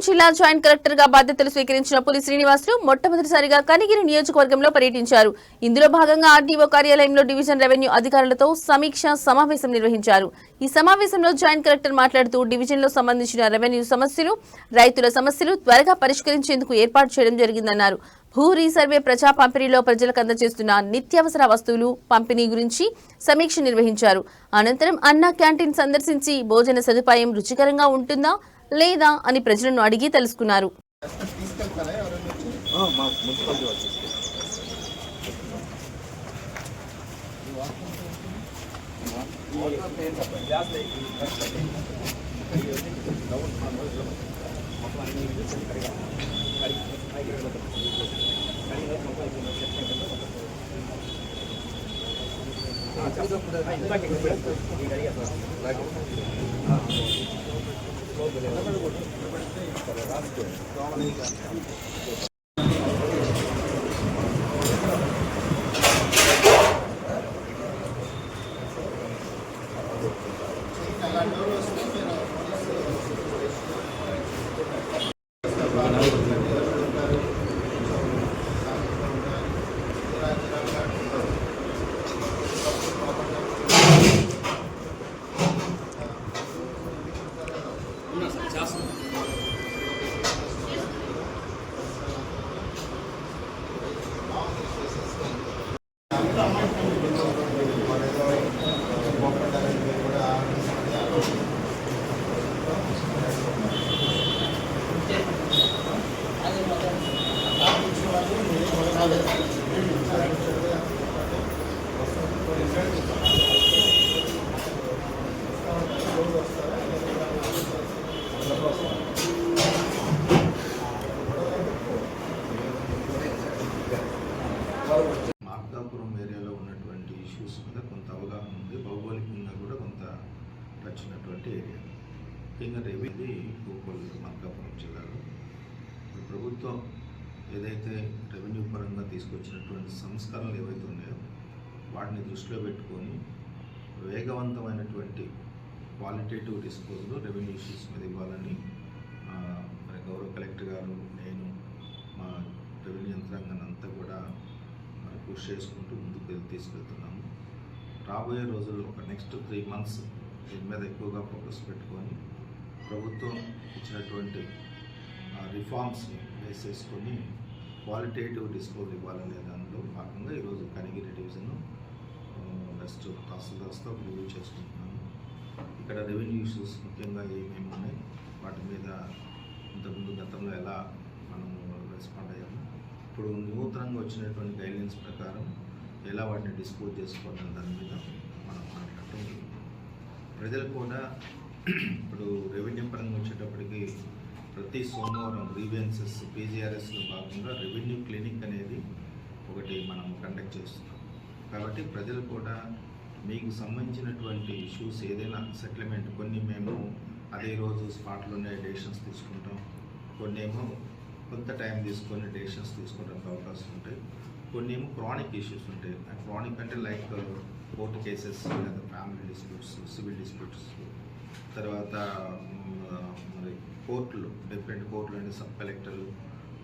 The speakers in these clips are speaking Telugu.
జిల్లా జాయింట్ కలెక్టర్ గా బాధ్యతలు స్వీకరించిన పులి శ్రీనివాసులు మొట్టమొదటిసారిగా కనిగిరి నియోజకవర్గంలో పర్యటించారు. ఇందులో భాగంగా ఆర్డీఓ కార్యాలయంలో డివిజన్ రెవెన్యూ అధికారులతో సమీక్ష సమావేశం నిర్వహించారు. ఈ సమావేశంలో జాయింట్ కలెక్టర్ మాట్లాడుతూ డివిజన్ లో సంబంధించిన రెవెన్యూ సమస్యలు, రైతుల సమస్యలు త్వరగా పరిష్కరించేందుకు ఏర్పాటు చేయడం జరిగిందన్నారు. భూ రీసర్వే ప్రజా పంపిణీలో ప్రజలకు అందజేస్తున్న నిత్యావసర వస్తువులు పంపిణీ గురించి సమీక్ష నిర్వహించారు. అనంతరం అన్న క్యాంటీన్ సందర్శించి భోజన సదుపాయం రుచికరంగా ఉంటుందా లేదా అని ప్రజలను అడిగి తెలుసుకున్నారు. మార్కాపురం ఏరియాలో ఉన్నటువంటి ఇష్యూస్ మీద కొంత అవగాహన ఉంది. భౌగోళికంగా కూడా కొంత వచ్చినటువంటి ఏరియా. ముఖ్యంగా రెవెన్యూ మార్కాపురం జిల్లాలో ప్రభుత్వం ఏదైతే రెవెన్యూ పరంగా తీసుకొచ్చినటువంటి సంస్కరణలు ఏవైతే ఉన్నాయో వాటిని దృష్టిలో పెట్టుకొని వేగవంతమైనటువంటి క్వాలిటేటివ్ డిస్పోజల్ రెవెన్యూ ఇష్యూస్ మీద ఇవ్వాలని గౌరవ కలెక్టర్ గారు, నేను, మా రెవెన్యూ యంత్రాంగాన్ని అంతా కూడా కృషి చేసుకుంటూ ముందుకు తీసుకెళ్తున్నాము. రాబోయే రోజుల్లో ఒక నెక్స్ట్ 3 months దీని మీద ఎక్కువగా ఫోకస్ పెట్టుకొని ప్రభుత్వం ఇచ్చినటువంటి రిఫార్మ్స్ని బేస్ చేసుకొని క్వాలిటేటివ్ డిస్పోజల్ ఇవ్వాలనే దానిలో భాగంగా ఈరోజు కనిగిరి డివిజన్ నెక్స్ట్ తహసీల్దార్స్తో రివ్యూ చేసుకుంటున్నాము. ఇక్కడ రెవెన్యూ ఇష్యూస్ ముఖ్యంగా ఏమేమి ఉన్నాయి, వాటి మీద ఇంతకుముందు గతంలో ఎలా మనము రెస్పాండ్ అయ్యాము, ఇప్పుడు నూతనంగా వచ్చినటువంటి గైడ్లైన్స్ ప్రకారం ఎలా వాటిని డిస్పోజ్ చేసుకోవాలనే దాని మీద మనం మాట్లాడటం. ప్రజలు కూడా ఇప్పుడు రెవెన్యూ పరంగా వచ్చేటప్పటికి ప్రతి సోమవారం గ్రీవెన్సెస్ పీజీఆర్ఎస్లో భాగంగా రెవెన్యూ క్లినిక్ అనేది ఒకటి మనం కండక్ట్ చేస్తున్నాం. కాబట్టి ప్రజలు కూడా మీకు సంబంధించినటువంటి ఇష్యూస్ ఏదైనా సెటిల్మెంట్, కొన్ని మేము అదే రోజు స్పాట్లోనే డెసిషన్స్ తీసుకుంటాం, కొన్ని ఏమో కొంత టైం తీసుకొని డెసిషన్స్ తీసుకోవడానికి అవకాశం ఉంటాయి, కొన్ని ఏమో క్రానిక్ ఇష్యూస్ ఉంటాయి. క్రానిక్ అంటే లైక్ కోర్టు కేసెస్ లేదా ఫ్యామిలీ డిస్ప్యూట్స్, సివిల్ డిస్ప్యూట్స్, తర్వాత మరి కోర్టులు, డిఫరెంట్ కోర్టులు అంటే సబ్ కలెక్టర్,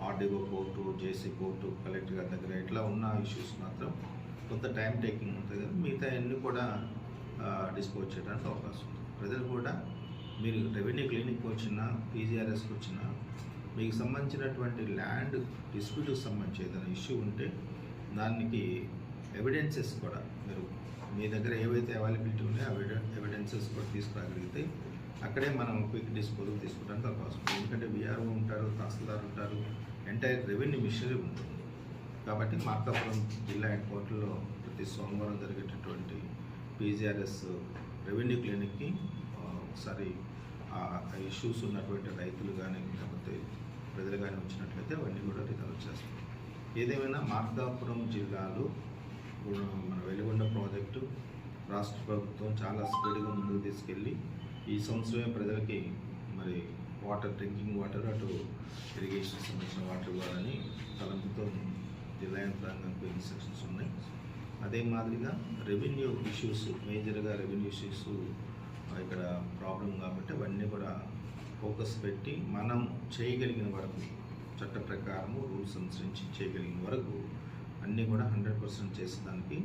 ఆర్డీఓ కోర్టు, జేసీ కోర్టు, కలెక్టర్ గారి దగ్గర ఇట్లా ఉన్న ఇష్యూస్ మాత్రం కొంత టైం టేకింగ్ ఉంటుంది కదా, మిగతా అన్నీ కూడా డిస్పోజ్ చేయడానికి అవకాశం ఉంటుంది. ప్రజలు కూడా మీరు రెవెన్యూ క్లినిక్కి వచ్చినా, పీజీఆర్ఎస్కి వచ్చినా, మీకు సంబంధించినటువంటి ల్యాండ్ డిస్ప్యూట్కి సంబంధించి ఏదైనా ఇష్యూ ఉంటే దానికి ఎవిడెన్సెస్ కూడా మీరు మీ దగ్గర ఏవైతే అవైలబిలిటీ ఉన్నాయో ఎవిడెన్సెస్ కూడా తీసుకురాగలిగితే అక్కడే మనం క్విక్ డిస్పోజల్ తీసుకోవడానికి అవకాశం ఉంటుంది. ఎందుకంటే విఆర్ఓ ఉంటారు, తహసీల్దార్ ఉంటారు, ఎంటైర్ రెవెన్యూ మిషనరీ ఉంటుంది. కాబట్టి మార్కాపురం జిల్లా హెడ్ క్వార్టర్లో ప్రతి సోమవారం జరిగేటటువంటి పీజీఆర్ఎస్ రెవెన్యూ క్లినిక్కి ఒకసారి ఆ ఇష్యూస్ ఉన్నటువంటి రైతులు కానీ లేకపోతే ప్రజలు కానీ వచ్చినట్లయితే అవన్నీ కూడా రిజాల్వ్ చేస్తాం. ఏదేమైనా మార్కాపురం జిల్లాలో మన వెలుగొండ ప్రాజెక్టు రాష్ట్ర ప్రభుత్వం చాలా స్పీడ్గా ముందుకు తీసుకెళ్ళి ఈ సంవత్సరమే ప్రజలకి మరి వాటర్, డ్రింకింగ్ వాటర్, అటు ఇరిగేషన్ సంబంధించిన వాటర్ ఇవ్వాలని తలంపుతో జిల్లా యంత్రాంగానికి ఇన్స్ట్రక్షన్స్ ఉన్నాయి. అదే మాదిరిగా రెవెన్యూ ఇష్యూస్, మేజర్గా రెవెన్యూ ఇష్యూస్ ఇక్కడ ప్రాబ్లం కాబట్టి అవన్నీ కూడా ఫోకస్ పెట్టి మనం చేయగలిగిన వరకు చట్ట ప్రకారము రూల్స్ అనుసరించి చేయగలిగిన వరకు అన్నీ కూడా 100% చేసేదానికి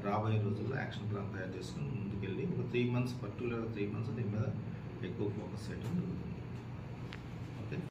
రాబోయే రోజుల్లో యాక్షన్ ప్లాన్ తయారు చేసుకుని ముందుకెళ్ళి ఒక 3 months పర్టికులర్ 3 months దీని మీద ఎక్కువ ఫోకస్ చేయడం జరుగుతుంది.